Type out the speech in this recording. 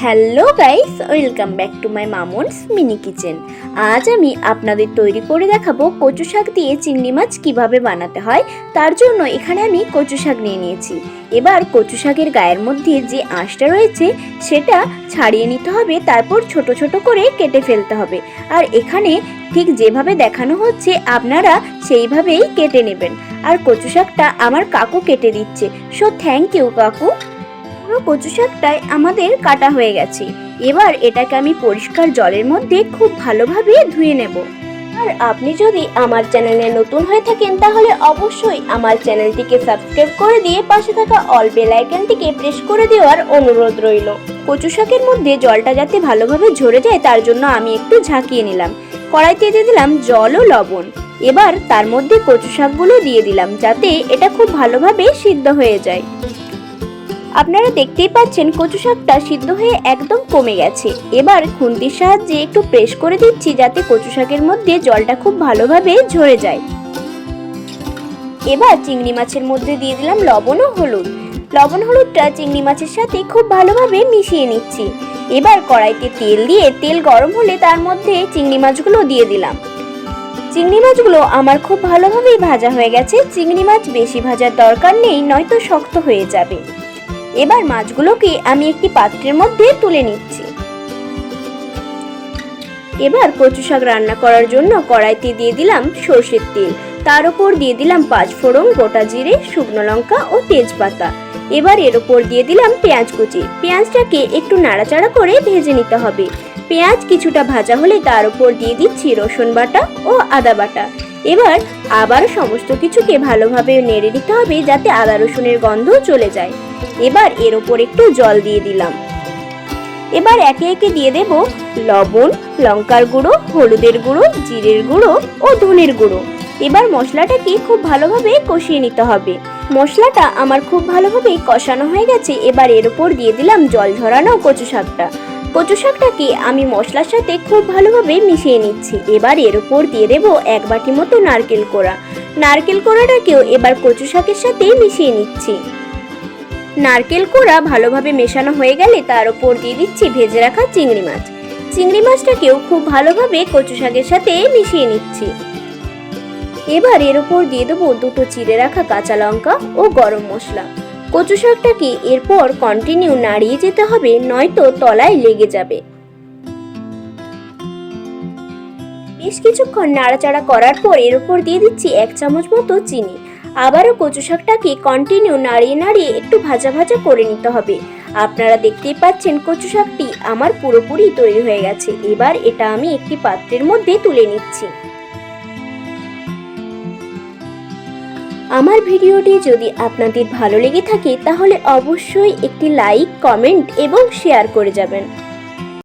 Hello guys, welcome back to my Mamun's mini kitchen. আজ আমি আপনাদের তৈরি করে দেখাবো কচু শাক দিয়ে চিংড়ি মাছ কিভাবে বানাতে হয়। তার জন্য এখানে আমি কচু শাক নিয়ে নিয়েছি। এবার কচু শাকের গায়ের মধ্যে যে আঁশটা রয়েছে সেটা ছাড়িয়ে নিতে হবে, তারপর ছোট ছোট করে কেটে ফেলতে হবে। আর এখানে ঠিক যেভাবে দেখানো হচ্ছে আপনারা সেইভাবেই কেটে নেবেন। আর কচু শাকটা আমার কাকু কেটে দিচ্ছে, সো থ্যাংক ইউ কাকু। কচু শাকটাই আমাদের কাটা হয়ে গেছে। এবার এটাকে আমি পরিষ্কার জলের মধ্যে খুব ভালোভাবে ধুয়ে নেব। আর আপনি যদি আমার চ্যানেলে নতুন হয়ে থাকেন তাহলে অবশ্যই আমার চ্যানেলটিকে সাবস্ক্রাইব করে দিয়ে পাশে থাকা অল বেল আইকনটিকে প্রেস করে দেওয়ার অনুরোধ রইল। কচু শাকের মধ্যে জলটা যাতে ভালোভাবে ঝরে যায় তার জন্য আমি একটু ঝাঁকিয়ে নিলাম। কড়াইতে দিয়ে দিলাম জল ও লবণ। এবার তার মধ্যে কচু শাকগুলো দিয়ে দিলাম যাতে এটা খুব ভালোভাবে সিদ্ধ হয়ে যায়। আপনারা দেখতেই পাচ্ছেন কচু শাকটা সিদ্ধ হয়ে একদম কমে গেছে। এবার খুন্তির সাহায্যে একটু প্রেস করে দিচ্ছি যাতে কচু শাকের মধ্যে জলটা খুব ভালোভাবে ঝরে যায়। এবার চিংড়ি মাছের মধ্যে দিয়ে দিলাম লবণ ও হলুদ। লবণ হলুদটা চিংড়ি মাছের সাথে খুব ভালোভাবে মিশিয়ে নিচ্ছি। এবার কড়াইতে তেল দিয়ে তেল গরম হলে তার মধ্যে চিংড়ি মাছগুলো দিয়ে দিলাম। চিংড়ি মাছগুলো আমার খুব ভালোভাবেই ভাজা হয়ে গেছে। চিংড়ি মাছ বেশি ভাজার দরকার নেই, নয়তো শক্ত হয়ে যাবে। এবার মাছগুলোকে আমি একটি পাত্রের মধ্যে তুলে নিচ্ছি। এবার কচু শাক রান্না করার জন্য কড়াইতে দিয়ে দিলাম সরষের তেল, তার উপর দিয়ে দিলাম 5 ফোড়ন, গোটা জিরে, শুকনো লঙ্কা ও তেজপাতা। এবার এর উপর দিয়ে দিলাম পেঁয়াজ কুচি। পেঁয়াজটাকে একটু নাড়াচাড়া করে ভেজে নিতে হবে। পেঁয়াজ কিছুটা ভাজা হলে তার উপর দিয়ে দিচ্ছি রসুন বাটা ও আদা বাটা। এবার আবার সমস্ত কিছুকে ভালোভাবে নেড়ে নিতে হবে যাতে আদা রসুনের গন্ধ চলে যায়। এবার এর উপর একটু জল দিয়ে দিলাম। এবার একে একে দিয়ে দেব লবণ, লঙ্কার গুঁড়ো, হলুদের গুঁড়ো, জিরের গুঁড়ো ও ধনের গুঁড়ো। এবার মশলাটাকে খুব ভালোভাবে কষিয়ে নিতে হবে। মশলাটা আমার খুব ভালোভাবে কষানো হয়ে গেছে। এবার এর উপর দিয়ে দিলাম জল ঝরানো কচু শাকটা। কচু শাকটাকে আমি মশলার সাথে খুব ভালোভাবে মিশিয়ে নিচ্ছি। এবার এর উপর দিয়ে দেব 1 বাটি মতো নারকেল কোড়া। নারকেল কোড়াটাকেও এবার কচু শাকের সাথে মিশিয়ে নিচ্ছি। নারকেল কোড়া ভালোভাবে মেশানো হয়ে গেলে তার উপর দিয়ে দিচ্ছি ভেজে রাখা চিংড়ি মাছ। চিংড়ি মাছটাকেও খুব ভালোভাবে কচু শাকের সাথে মিশিয়ে নিচ্ছি। এবার এর উপর দিয়ে দেবো 2টো চিড়ে রাখা কাঁচা লঙ্কা ও গরম মশলা। কচু শাকটাকে এরপর কন্টিনিউ নাড়িয়ে যেতে হবে, নয়তো তলায় লেগে যাবে। বেশ কিছুক্ষণ নাড়াচাড়া করার পর এর উপর দিয়ে দিচ্ছি 1 চামচ মতো চিনি। আবারও কচু শাকটাকে কন্টিনিউ নাড়িয়ে নাড়িয়ে একটু ভাজা ভাজা করে নিতে হবে। আপনারা দেখতেই পাচ্ছেন কচু শাকটি আমার পুরোপুরি তৈরি হয়ে গেছে। এবার এটা আমি একটি পাত্রের মধ্যে তুলে নিচ্ছি। আমার ভিডিওটি যদি আপনাদের ভালো লেগে থাকে তাহলে অবশ্যই একটি লাইক, কমেন্ট এবং শেয়ার করে যাবেন।